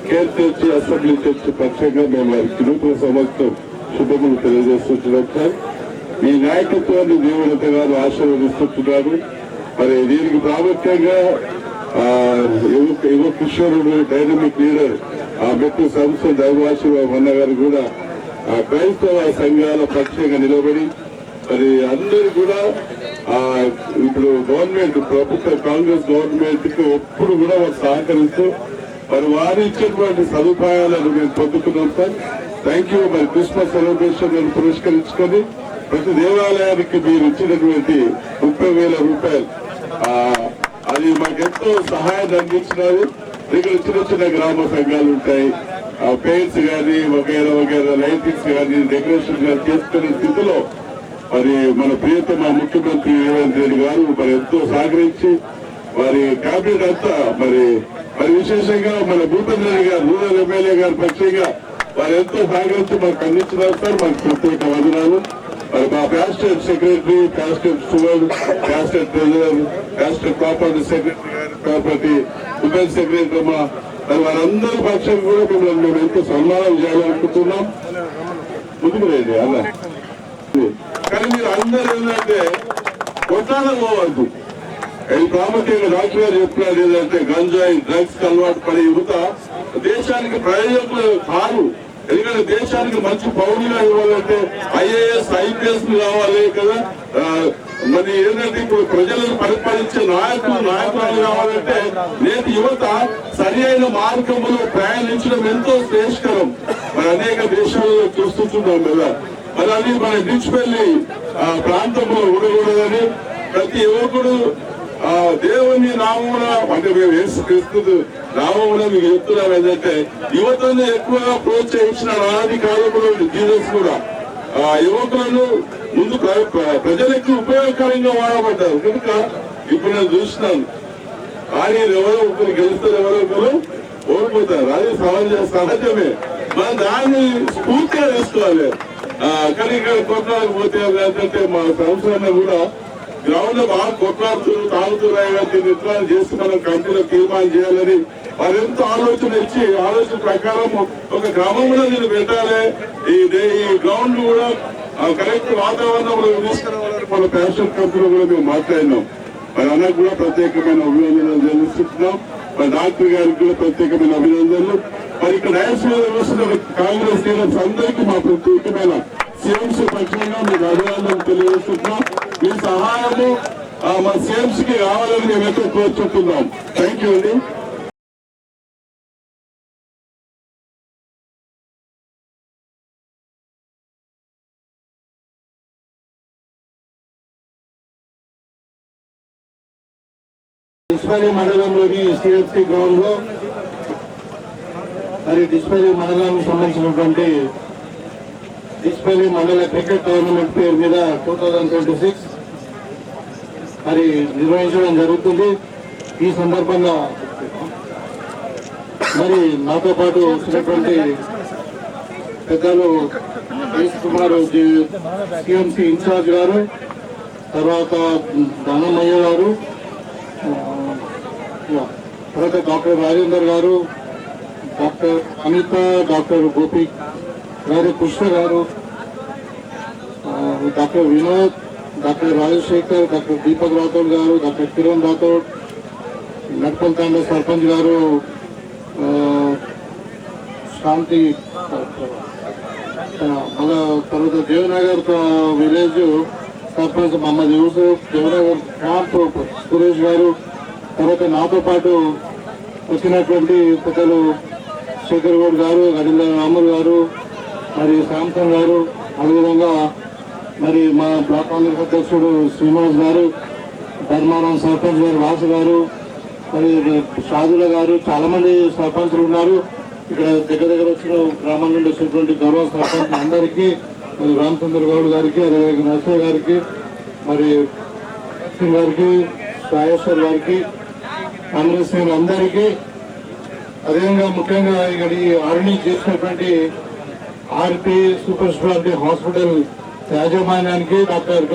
కేర్ తెచ్చి అసెంబ్లీ తెచ్చి పక్షంగా మేము వారికి నూతన సంవత్సరం శుభములు తెలియజేస్తున్నాం. సార్, మీ నాయకత్వాన్ని దేవులత గారు ఆశీర్వదిస్తున్నారు. మరి దీనికి ప్రాముఖ్యంగా యువ కిషోరుడు, డైనమిక్ లీడర్ మెట్టు సంస్థ దైవాశీర్వాదం అన్న గారు కూడా క్రైస్తవ సంఘాల పక్షంగా నిలబడి మరి అందరూ కూడా ఇప్పుడు గవర్నమెంట్, ప్రభుత్వ కాంగ్రెస్ గవర్నమెంట్ కు ఎప్పుడు కూడా వారు సహకరిస్తూ మరి వారు ఇచ్చినటువంటి సదుపాయాలను మేము పొందుతున్నాం. Sir, thank you. మరి క్రిస్మస్ సెలబ్రేషన్ పురస్కరించుకొని ప్రతి దేవాలయానికి మీరు ఇచ్చినటువంటి 30,000 రూపాయలు అది మాకెంతో సహాయాన్ని అందించినారు. ఇక్కడ చిన్న చిన్న గ్రామ సంఘాలు ఉంటాయి, పెయింట్స్ కానీ వగైరా వగైరా లైటింగ్స్ కానీ డెకరేషన్ కానీ చేసుకునే స్థితిలో మరి మన ప్రియతమ ముఖ్యమంత్రి రేవంత్ రెడ్డి గారు మరి ఎంతో సహకరించి వారి క్యాబినెట్ అంతా మరి విశేషంగా మన భూపతి రెడ్డి గారు రూరల్ ఎమ్మెల్యే గారి పక్షంగా వారు ఎంతో సహకరించి మనకు అందించినారు. సార్, మనకు ప్రత్యేక వందనాలు. మరి మా ప్యాస్టేట్ secretary, ప్యాస్టేట్ steward, ప్యాస్టేట్ treasurer, ప్యాస్టేట్ property secretary గారు, ప్రాపర్టీ ఉమెన్ సెక్రటరీ మరి వారందరి పక్షం కూడా మిమ్మల్ని మేము ఎంతో సన్మానం చేయాలనుకుంటున్నాం. ముందుకు రండి అన్న. కానీ మీరు అందరూ ఏంటంటే కొట్టాలని పోవద్దు. ఇది ప్రాముఖ్యంగా డాక్టర్ గారు చెప్తున్నారు ఏంటంటే గంజాయి, డ్రగ్స్ అలవాటు పడే యువత దేశానికి ప్రయోజకులు కాదు. ఎందుకంటే దేశానికి మంచి పౌరులుగా ఇవ్వాలంటే ఐఏఎస్, ఐపీఎస్ కావాలి కదా. మరి ఏంటంటే ఇప్పుడు ప్రజలను పరిపాలించే నాయకురాలు కావాలంటే నేటి యువత సరి అయిన మార్గంలో ప్రయాణించడం ఎంతో శ్రేష్కరం. మరి అనేక దేశాలలో చూస్తున్నాం కదా. మరి అది మన డిచ్పల్లి ప్రాంతంలో ఉండకూడదని ప్రతి యువకుడు దేవుని నామమున, అంటే మేము యేసుక్రీస్తు నామమున మీకు చెప్తున్నాం ఏంటంటే యువతను ఎక్కువగా ప్రోత్సహించిన ఆది కాలంలో జీసస్ కూడా యువకులను ముందు ప్రజలకు ఉపయోగకరంగా వాడబడ్డారు. కనుక ఇప్పుడు నేను చూస్తున్నాను కానీ ఎవరో ఒకరు గెలుస్తారు, ఎవరో ఒకరు ఓడిపోతారు, అది సహజమే. మనం దాన్ని స్ఫూర్తిగా తీసుకోవాలి. కానీ ఇక్కడ కొట్లాడకపోతే లేదంటే మా సంవత్సరాన్ని కూడా గ్రౌండ్ లో బాగా కొట్లాడుతున్నారు, తాగుతున్నాయి, దీన్ని ఎట్లా చేసి మనం కమిటీలో తీర్మానం చేయాలని వారు ఎంతో ఆలోచన ఇచ్చి ఆలోచన ప్రకారం ఒక క్రమం కూడా దీన్ని పెట్టాలి. ఈ గ్రౌండ్ కూడా కరెక్ట్ వాతావరణంలో తీసుకురావాలని మన ప్యాషన్ కంపెనీలో కూడా మేము మాట్లాడినాం. మరి అన్నకు కూడా ప్రత్యేకమైన అభినందనలు చెల్లిస్తున్నాం. మరి డాక్టర్ గారికి కూడా ప్రత్యేకమైన అభినందనలు. మరి ఇక్కడ న్యాయస్థానం వస్తున్న కాంగ్రెస్ లీడర్స్ అందరికీ మా ప్రత్యేకమైన సిఎంసీ పక్షంగా మీకు అభినందనలు తెలియజేస్తున్నాం. మీ సహాయము మా సిఎంసీ కి కావాలని మేము ఎక్కువ కోరుకుంటున్నాం. థ్యాంక్ యూ అండి. డిస్పల్లి మండలంలోని సిఎఫ్సి గ్రౌండ్ లో మరి డిస్పల్లి మండలానికి సంబంధించినటువంటి డిస్పల్లి మండల క్రికెట్ టోర్నమెంట్ పేరు మీద 2026 మరి నిర్వహించడం జరుగుతుంది. ఈ సందర్భంగా మరి నాతో పాటు వచ్చినటువంటి పెద్దలు కుమార్ సిఎంసి ఇన్ఛార్జ్ గారు, తర్వాత దానమయ్య గారు, తర్వాత డాక్టర్ రాజేందర్ గారు, డాక్టర్ అనిత, డాక్టర్ గోపి గారు, కృష్ణ గారు, doctor Vinod, doctor Rajasekhar, doctor Deepak Rathod గారు, డాక్టర్ కిరణ్ రాథోడ్, నట్పల్ తాండ సర్పంచ్ గారు, శాంతి, మళ్ళా తర్వాత దేవనగర్ విలేజ్ సర్పంచ్ మహమ్మద్ యూసుఫ్, దేవనగర్ క్యాంప్ సురేష్ గారు, తర్వాత నాతో పాటు వచ్చినటువంటి పెద్దలు శేఖర్ గౌడ్ గారు, గడిల రాములు గారు, మరి శాంసన్ గారు, అదేవిధంగా మరి మా బ్లాక్ కాంగ్రెస్ అధ్యక్షుడు శ్రీనివాస్ గారు, ధర్మారాం సర్పంచ్ గారు, వాసు గారు, మరి షాదుల గారు, చాలా మంది సర్పంచులు ఉన్నారు. ఇక్కడ దగ్గర వచ్చిన గ్రామం నుండి వచ్చినటువంటి గౌరవ సర్పంచ్ అందరికీ, మరి రామచంద్ర గౌడ్ గారికి, అదేవిధంగా నరసయ్య గారికి, మరి సింగ్ గారికి, రాజేశ్వర్ గారికి, కాంగ్రెస్ అందరికీ, అదేవిధంగా ముఖ్యంగా ఇక్కడ ఈ ఆర్ని చేసినటువంటి ఆర్పి సూపర్ స్పెషాలిటీ హాస్పిటల్ యాజమాన్యానికి డాక్టర్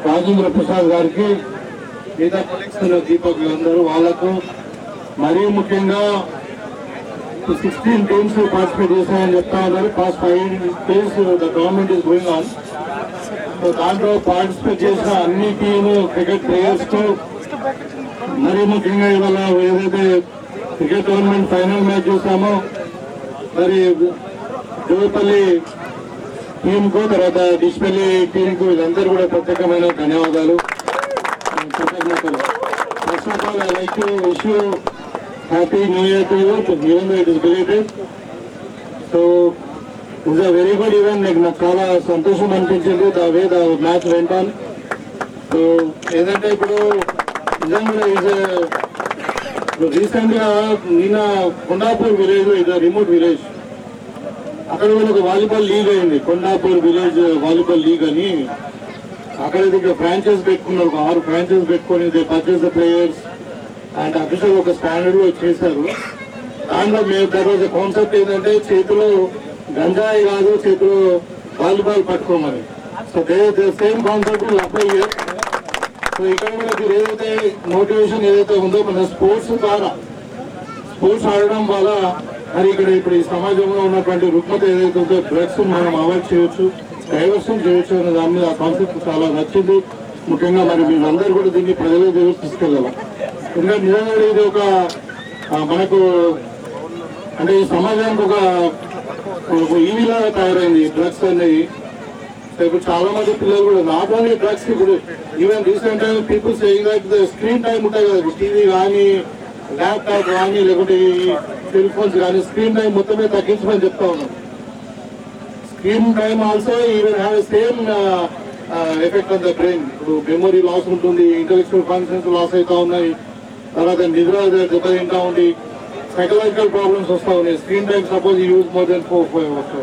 రాజేంద్ర ప్రసాద్ గారికి, మిగతా కొలీగ్స్ దీపక్ అందరూ వాళ్లకు, మరీ ముఖ్యంగా 16 టీమ్స్ పార్టిసిపేట్ చేశాయని చెప్తా ఉన్నారు. First 5 days the government is going on. So దాంట్లో పార్టిసిపేట్ చేసిన అన్ని టీము క్రికెట్ ప్లేయర్స్ కు, మరీ ముఖ్యంగా ఇవాళ ఏదైతే క్రికెట్ టోర్నమెంట్ ఫైనల్ మ్యాచ్ చూసామో మరి జోపల్లి టీమ్ కు, తర్వాత డిస్పల్లి టీమ్ కు, వీళ్ళందరూ కూడా ప్రత్యేకమైన ధన్యవాదాలు, కృతజ్ఞతలు. First of all I like to wish you happy new year to you, even though it is belated. So it's a very good event. నాకు చాలా సంతోషం అనిపించింది the way the match went on. So ఏదంటే ఇప్పుడు నిజంగా recent గా నిన్న Kondapur village, ఇది రిమోట్ విలేజ్, అక్కడ వీళ్ళకి వాలీబాల్ లీగ్ అయింది, కొండాపూర్ విలేజ్ వాలీబాల్ లీగ్ అని. అక్కడ ఇంకా ఫ్రాంచైజ్ పెట్టుకున్నారు, 6 ఫ్రాంచైజ్ పెట్టుకొని purchase the players and official ఒక స్టాండర్డ్ లో చేశారు. దాంట్లో మేము తర్వాత కాన్సెప్ట్ ఏంటంటే చేతిలో గంజాయి కాదు, చేతిలో వాలీబాల్ పట్టుకోమని. సో సేమ్ కాన్సెప్ట్ అప్లై చేయాలి. సో ఇక్కడ మనకి ఏదైతే మోటివేషన్ ఏదైతే ఉందో మన స్పోర్ట్స్ ద్వారా, స్పోర్ట్స్ ఆడడం వల్ల మరి ఇక్కడ ఇప్పుడు ఈ సమాజంలో ఉన్నటువంటి రుగ్మత ఏదైతే ఉందో డ్రగ్స్ మనం అవాయిడ్ చేయొచ్చు, డైవర్షన్ చేయొచ్చు అనే దాని మీద ఆ కాన్సెప్ట్ చాలా నచ్చింది. ముఖ్యంగా మరి మీరందరూ కూడా దీన్ని ప్రజలకు దగ్గర తీసుకెళ్ళాలి. ఎందుకంటే నిజంగా ఇది ఒక మనకు అంటే ఈ సమాజానికి ఒక ఈవీలాగా తయారైంది డ్రగ్స్ అనేది. ఇప్పుడు చాలా మంది పిల్లలు కూడా నాట్ ఓన్లీ డ్రగ్స్, ఇప్పుడు even recent time people saying that screen time ఉంటాయి కదా, టీవీ కానీ ల్యాప్టాప్ కానీ లేకుంటే సెల్ ఫోన్స్ కానీ స్క్రీన్ టైం మొత్తమే తగ్గించమని చెప్తా ఉన్నాం. Screen time also even have same effect on the brain. ఇప్పుడు మెమొరీ లాస్ ఉంటుంది, ఇంటెలెక్చువల్ ఫంక్షన్స్ లాస్ అవుతా ఉన్నాయి, తర్వాత నిద్ర దెబ్బతింటా ఉంది, సైకలాజికల్ ప్రాబ్లమ్స్ వస్తా ఉన్నాయి. Screen time suppose use more than 4-5 hours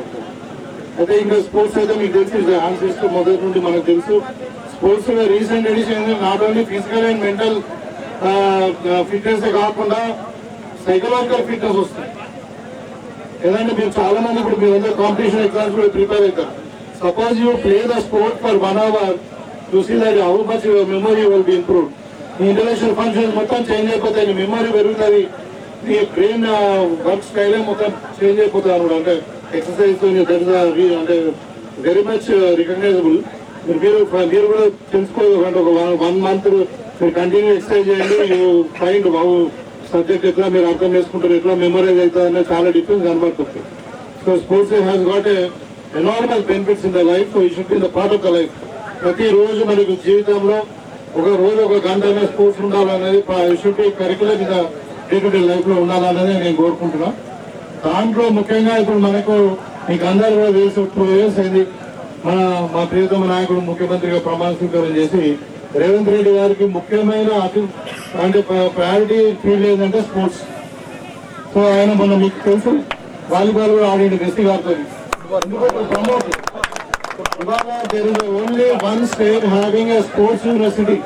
అయితే ఇంకా స్పోర్ట్స్ అయితే మీకు తెలుసు, ఆన్సర్స్ మొదటి నుండి మనకు తెలుసు. Sports recent edition not only physical and mental fitness కాకుండా సైకలాజికల్ ఫిట్నెస్ వస్తుంది. ఏదంటే మీరు చాలా మంది ఇప్పుడు మీరు అందరూ కాంపిటీషన్ ఎగ్జామ్స్ కూడా ప్రిపేర్ అవుతారు. Suppose you play the sport for 1 hour, you see that how much your memory will be improved. మీ ఇంటలెక్చువల్ ఫంక్షన్స్ మొత్తం చేంజ్ అయిపోతాయి, మీ మెమరీ పెరుగుతుంది, మీ బ్రెయిన్ వర్క్ స్టైల్ మొత్తం చేంజ్ అయిపోతుంది అనమాట. అంటే ఎక్సర్సైజ్ అంటే వెరీ మచ్ రికగ్నైజబుల్. మీరు కూడా తెలుసుకోవాలంటే ఒక 1 month మీరు కంటిన్యూ ఎక్సర్సైజ్ చేయండి, యూ ఫైండ్ సబ్జెక్ట్ ఎట్లా మీరు అర్థం చేసుకుంటారు, ఎట్లా మెమరైజ్ అవుతుంది అనే చాలా డిఫరెన్స్ కనబడుతుంది. So sports has got enormous benefits in the life. So ఈ should be the part of the life. ప్రతిరోజు మనకు జీవితంలో ఒక రోజు 1 గంట స్పోర్ట్స్ ఉండాలనేది should be curricular in the day to day life లో ఉండాలనేది నేను కోరుకుంటున్నా. దాంట్లో ముఖ్యంగా ఇప్పుడు మనకు మీకు అందరూ కూడా తెలిసి 2 years అయింది మా ప్రియతమ నాయకుడు ముఖ్యమంత్రిగా ప్రమాణ స్వీకారం చేసి రేవంత్ రెడ్డి గారికి ముఖ్యమైన అంటే ప్రయారిటీ ఫీల్డ్ ఏంటంటే స్పోర్ట్స్. సో ఆయన మొన్న మీకు తెలుసు వాలీబాల్ కూడా ఆడిండు మెస్సీ గారితో. ప్రమోట్ ఇవాళ there is only 1 state having a sports university.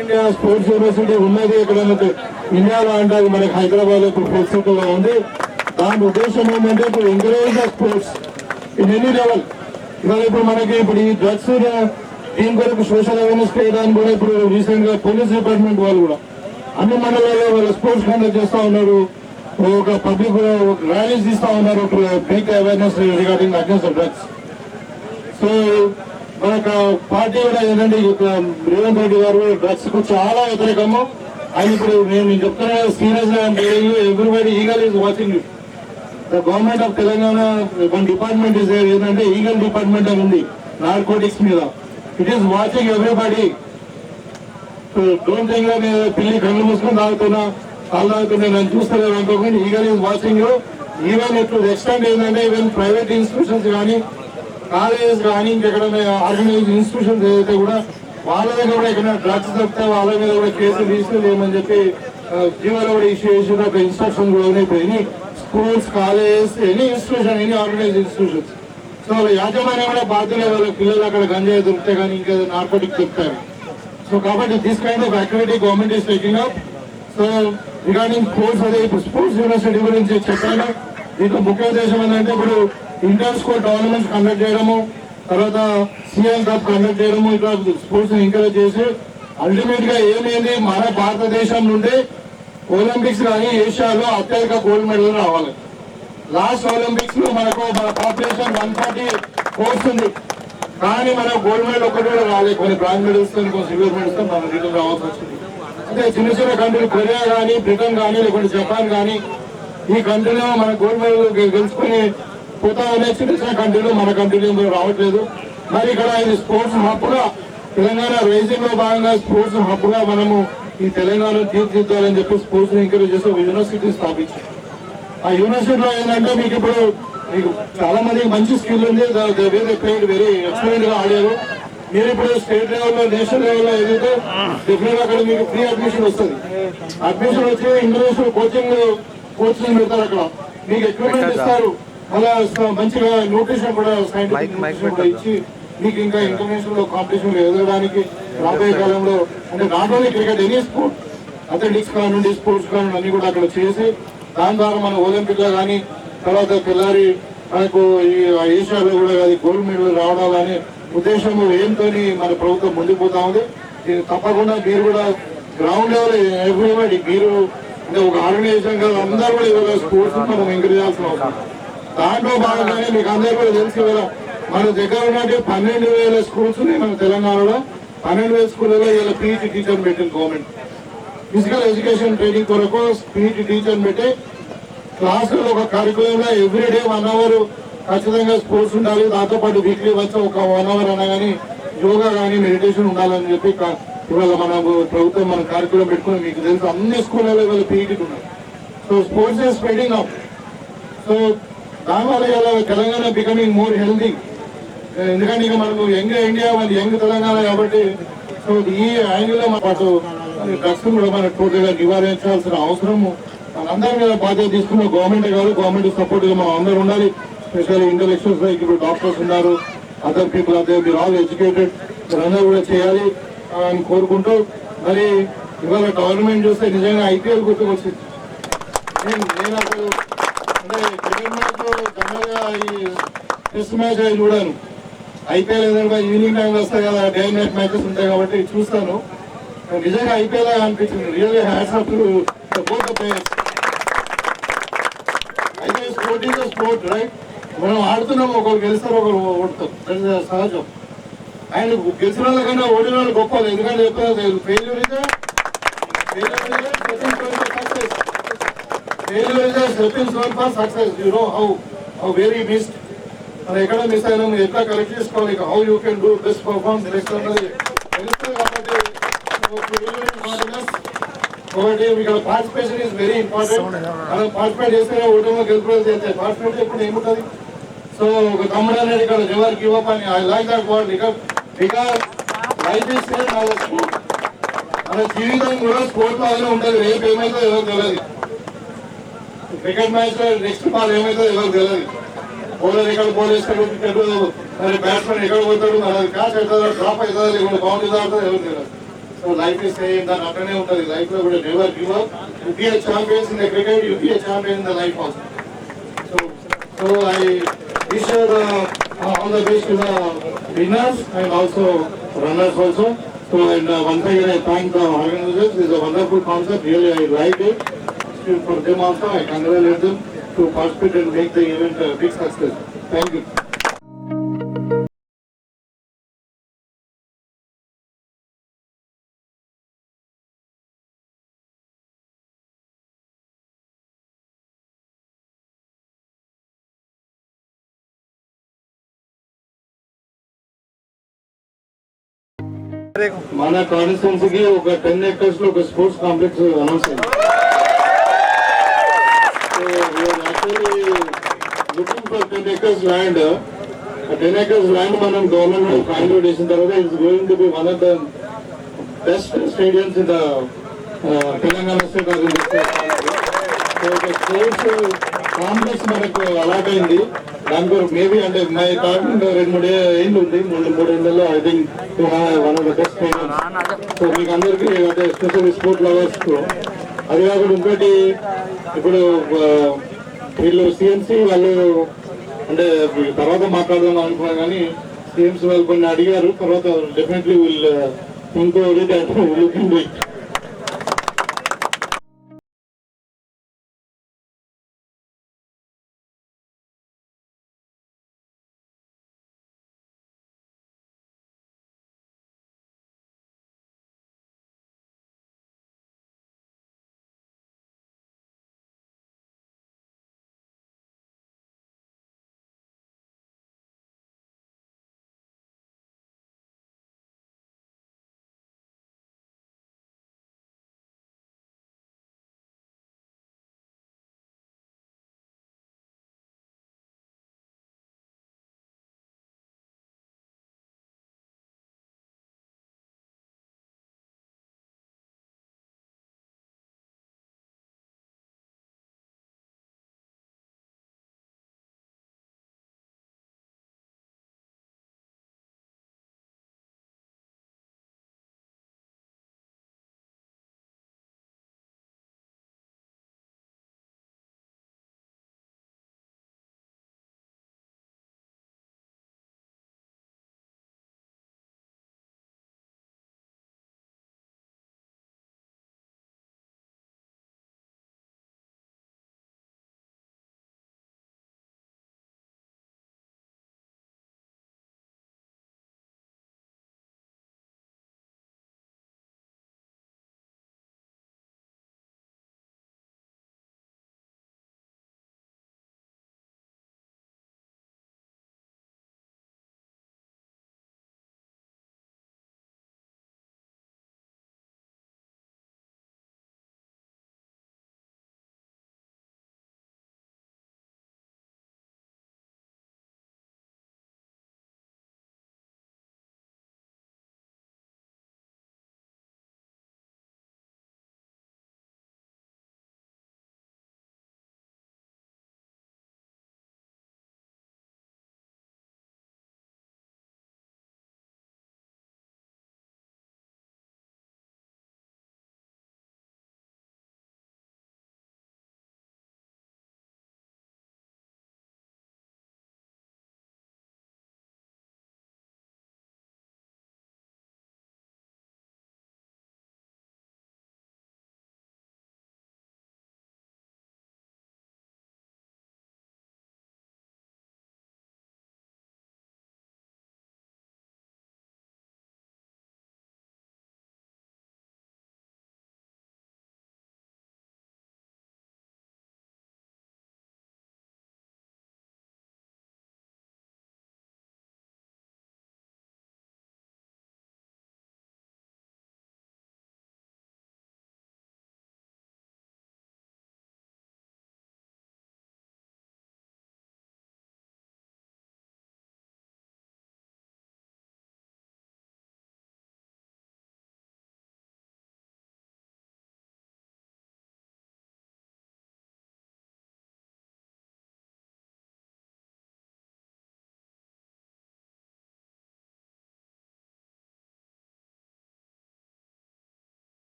India sports university ఉన్నది ఎక్కడైనా ఇండియాలో అంటే అది మనకి హైదరాబాద్ ఇప్పుడు ఫోర్త్ సిటీలో ఉంది. దాని ఉద్దేశం ఏంటంటే ఇప్పుడు encourage the sports in any level. ఇవాళ ఇప్పుడు మనకి ఇప్పుడు ఈ డ్రగ్స్ దీని కొరకు సోషల్ అవేర్నెస్ చేయడానికి కూడా ఇప్పుడు రీసెంట్ గా పోలీస్ డిపార్ట్మెంట్ వాళ్ళు కూడా అన్ని మండలాల్లో వాళ్ళ స్పోర్ట్స్ కండక్ట్ చేస్తా ఉన్నారు, ఒక పబ్లిక్ ర్యాలీస్ తీస్తా ఉన్నారు make awareness regarding against drugs. So మనకు పార్టీ కూడా ఏంటంటే రేవంత్ రెడ్డి గారు డ్రగ్స్ కు చాలా వ్యతిరేకము. ఆయన ఇప్పుడు నేను చెప్తున్నా సీరియస్ గా everybody eagle is watching you. The government of Telangana one department is ఏంటంటే ఈగల్ డిపార్ట్మెంట్ అని ఉంది నార్కోటిక్స్ మీద. It is watching everybody. Don't think నేను పిల్లి కళ్ళు మూసుకొని తాగుతున్నా కాళ్ళు తాగుతున్నా నన్ను చూస్తలేదు అనుకోకుండా eagle is watching you. Even ఇప్పుడు ఎక్స్టెండ్ ఏంటంటే ఈవెన్ ప్రైవేట్ ఇన్స్టిట్యూషన్స్ కానీ కాలేజెస్ కానీ ఇంకెక్కడైనా ఆర్గనైజ్ ఇన్స్టిట్యూషన్స్ ఏదైతే కూడా వాళ్ళ దగ్గర కూడా ఎక్కడైనా డ్రగ్స్ దొరికితే వాళ్ళ మీద కూడా కేసులు రిజిస్టర్ చేయమని చెప్పి జీవోలో కూడా ఇష్యూ చేసిన ఒక ఇన్స్ట్రక్షన్ కూడా ఉన్నాయి. Schools, colleges, any institution, any organise institutions. So వాళ్ళ యాజమాన్యం కూడా బాధ్యత, వాళ్ళ పిల్లలు అక్కడ గంజాయి దొరికితే కానీ ఇంకా నార్కోటిక్ దొరుకుతాయి. సో కాబట్టి this kind of activity government is taking up. So regarding sports, అదే ఇప్పుడు స్పోర్ట్స్ యూనివర్సిటీ గురించి చెప్పాను. దీంట్లో ముఖ్య ఉద్దేశం ఏంటంటే ఇప్పుడు ఇంటర్ స్కూల్ టోర్నమెంట్స్ కండక్ట్ చేయడము, తర్వాత సీఎం కప్ కండక్ట్ చేయడము, ఇట్లా స్పోర్ట్స్ ఎంకరేజ్ చేసి అల్టిమేట్ గా ఏమైంది మన భారతదేశం నుండి ఒలింపిక్స్ కానీ ఏషియాలో అత్యధిక గోల్డ్ మెడల్ రావాలి. లాస్ట్ ఒలింపిక్స్ లో మన పాపులేషన్ 140 కోర్స్ ఉంది, కానీ మనకు గోల్డ్ మెడల్ ఒక్కటి కూడా రాలేదు. కొన్ని బ్రాంజ్ మెడల్స్ తో కొన్ని సిల్వర్ మెడల్స్ తో మన రిటర్న్ రావాల్సి వచ్చింది. అంటే చిన్న చిన్న కంట్రీలు కొరియా కానీ, బ్రిటన్ కానీ, లేకుంటే జపాన్ కానీ ఈ కంట్రీలో మన గోల్డ్ మెడల్ గెలుచుకొని పోతా ఉన్నాయి. చిన్న చిన్న కంట్రీలు మన కంట్రీలో రావట్లేదు. మరి ఇక్కడ ఇది స్పోర్ట్స్ హబ్ గా తెలంగాణ రైజింగ్ లో భాగంగా స్పోర్ట్స్ హబ్ గా మనము ఈ తెలంగాణ తీర్చిదిద్దాలని చెప్పి స్పోర్ట్స్ ఎంకరేజ్ చేసి యూనివర్సిటీ స్థాపించాం. ఆ యూనివర్సిటీలో ఏంటంటే మీకు ఇప్పుడు మీకు చాలా మందికి మంచి స్కిల్ ఉంది, వెరీ ఎక్సలెంట్ గా ఆడారు. మీరు ఇప్పుడు స్టేట్ లెవెల్లో, నేషనల్ లెవెల్లో ఏదైతే డెఫినెట్ అక్కడ మీకు ఫ్రీ అడ్మిషన్ వస్తుంది. అడ్మిషన్ వచ్చి ఇంటర్నేషనల్ కోచింగ్ పెడతారు. అక్కడ మీకు ఎక్విప్మెంట్ ఇస్తారు, అలా మంచిగా న్యూట్రిషన్ కూడా సైంటిఫిక్ కూడా ఇచ్చి మీకు ఇంకా ఇంటర్నేషనల్ కాంపిటీషన్ లో ఎదగడానికి రాబోయే కాలంలో అంటే not only cricket, any sport, athletics కానివ్వండి, స్పోర్ట్స్ కానివ్వండి అన్ని కూడా అక్కడ చేసి దాని ద్వారా మన ఒలింపిక్ లో కానీ తర్వాత తెల్లారి మనకు ఈ ఏషియాలో కూడా అది గోల్డ్ మెడల్ రావడం అనే ఉద్దేశం ఏంతో మన ప్రభుత్వం ముందుకు పోతా ఉంది. తప్పకుండా మీరు కూడా గ్రౌండ్ లెవెల్ ఎవ్రీబడి మీరు అంటే ఒక ఆర్గనైజేషన్ కాదు, అందరూ కూడా ఇవాళ స్పోర్ట్స్ మనం ఎంకరేజ్ చేయాల్సిన అవసరం. దాంట్లో భాగంగానే మీకు అందరూ కూడా తెలిసి ఇవాళ మన దగ్గర ఉన్నట్టు 12,000 స్కూల్స్ ఉన్నాయి మన తెలంగాణలో. 12,000 స్కూళ్ళలో ఇలా పీఈటీ టీచర్ పెట్టింది గవర్నమెంట్. ఫిజికల్ ఎడ్యుకేషన్ ట్రైనింగ్ కొరకు పీఈటీ టీచర్ పెట్టి క్లాసులో ఒక కరికులంలో ఎవ్రీడే 1 hour ఖచ్చితంగా స్పోర్ట్స్ ఉండాలి. దాంతోపాటు వీక్లీ వచ్చి ఒక 1 hour అయినా కానీ యోగా కానీ మెడిటేషన్ ఉండాలని చెప్పి ఇవాళ మన ప్రభుత్వం మన కార్యక్రమం పెట్టుకుని మీకు తెలుసు అన్ని స్కూళ్ళలో ఇవాళ పీఈటీ ఉన్నాయి. So sports is spreading up. So దానివల్ల ఇలా తెలంగాణ బికమింగ్ మోర్ హెల్దీ. ఎందుకంటే ఇక మనకు యంగ్ ఇండియా, మన యంగ్ తెలంగాణ కాబట్టి సో ఈ యాంగిల్ లో పాటు డ్రగ్స్ కూడా మనకు టోటల్గా నివారించాల్సిన అవసరము మనందరి మీద బాధ్యత తీసుకున్న గవర్నమెంట్ కాదు, గవర్నమెంట్ సపోర్ట్ గా మనం అందరూ ఉండాలి. స్పెషల్లీ ఇంటలెక్చువల్స్ లైక్ ఇప్పుడు డాక్టర్స్ ఉన్నారు, అదర్ పీపుల్ అదే మీరు ఆల్ ఎడ్యుకేటెడ్. మీరందరూ కూడా చేయాలి అని కోరుకుంటూ, మరి ఇవాళ గవర్నమెంట్ చూస్తే నిజంగా ఐపీఎల్ గుర్తుకొచ్చింది. నేను అసలు అంటే క్రికెట్ మ్యాచ్ జనరల్గా ఈ టెస్ట్ మ్యాచ్ అవి చూడాను. ఐపీఎల్ ఏదైనా ఈవినింగ్ టైంలో వస్తాయి కదా, డే నైట్ మ్యాచెస్ ఉంటాయి కాబట్టి చూస్తాను. నిజంగా ఐపీఎల్ అనిపించింది. Really hats off to both the players. అయితే స్పోర్ట్ ఈజ్ స్పోర్ట్, రైట్? మనం ఆడుతున్నాం, ఒకరు గెలుస్తారు, ఒకరు ఓడతాం, అది సహజం. ఆయన గెలిచిన వాళ్ళకన్నా ఓడిన వాళ్ళు గొప్పలు. ఎందుకంటే చెప్తాను, failure is stepping stone for success. You know how very missed. మనం ఎక్కడ మిస్ అయినాము, ఎట్లా కరెక్ట్ చేసుకోవాలి, how you can do best perform next అన్నది తెలుస్తుంది. కాబట్టి ఇక్కడ పార్టిసిపేషన్ ఈజ్ వెరీ ఇంపార్టెంట్. మనం పార్టిసిపేట్ చేస్తేనే ఓటమి గెలుపులో చేస్తే పార్టిసిపేట్ ఎప్పుడు ఏముంటుంది. సో ఒక తమ్ముడు అనేది ఇక్కడ నెవర్ గివ్ అప్ అని I like that word. Because life is same as a sport. మన జీవితం కూడా స్పోర్ట్ లాగానే ఉంటుంది. రేపు ఏమైతే ఎవరు తెలియదు. క్రికెట్ మ్యాచ్ లో నెక్స్ట్ బాల్ ఏమైతే ఎవరు తెలియదు. బౌలర్ ఎక్కడ బౌల్ వేస్తాడు, క్రికెట్ మరి బ్యాట్స్మెన్ ఎక్కడ పోతాడు, మరి క్యాచ్ అవుతుందా, డ్రాప్ అవుతుందా, లేకుంటే బౌండరీ ఆడుతుందా ఎవరు తెలియదు. సో లైఫ్ ఇస్ సేమ్, దాని అట్లనే ఉంటుంది. లైఫ్ లో కూడా never give up. You be a champions in the cricket, you be a champion in the life also. So I wish you all the best to the winners and also runners also. So and once again I thank the organizers. This is a wonderful concept. Really I like it. For them also I congratulate them to participate and make the event a big success. Thank you. మన కాన్స్టిట్యున్సీకి ఒక 10 acres లో ఒక sports complex announce అయింది. Looking for 10 acres land. 10 acres land మనం government find out చేసిన తర్వాత it's going to be one of the best stadiums in the Telangana state. Sports complex మనకు అలాట్ అయింది. దాని కొరకు మేబీ అంటే మై థాట్ 2-3 ఏళ్ళు ఉంది. 3 ఏళ్ళలో I think one of the best stadium. So మీకు అందరికీ అంటే ఎస్పెషల్లీ స్పోర్ట్ లవర్స్. అది కాకుండా ఇంకోటి, ఇప్పుడు వీళ్ళు సిఎంసి వాళ్ళు అంటే తర్వాత మాట్లాడదాం అనుకున్నారు, కానీ సిఎంసి వాళ్ళు కొన్ని అడిగారు. తర్వాత డెఫినెట్లీ వీళ్ళు ఇంకో లుకింగ్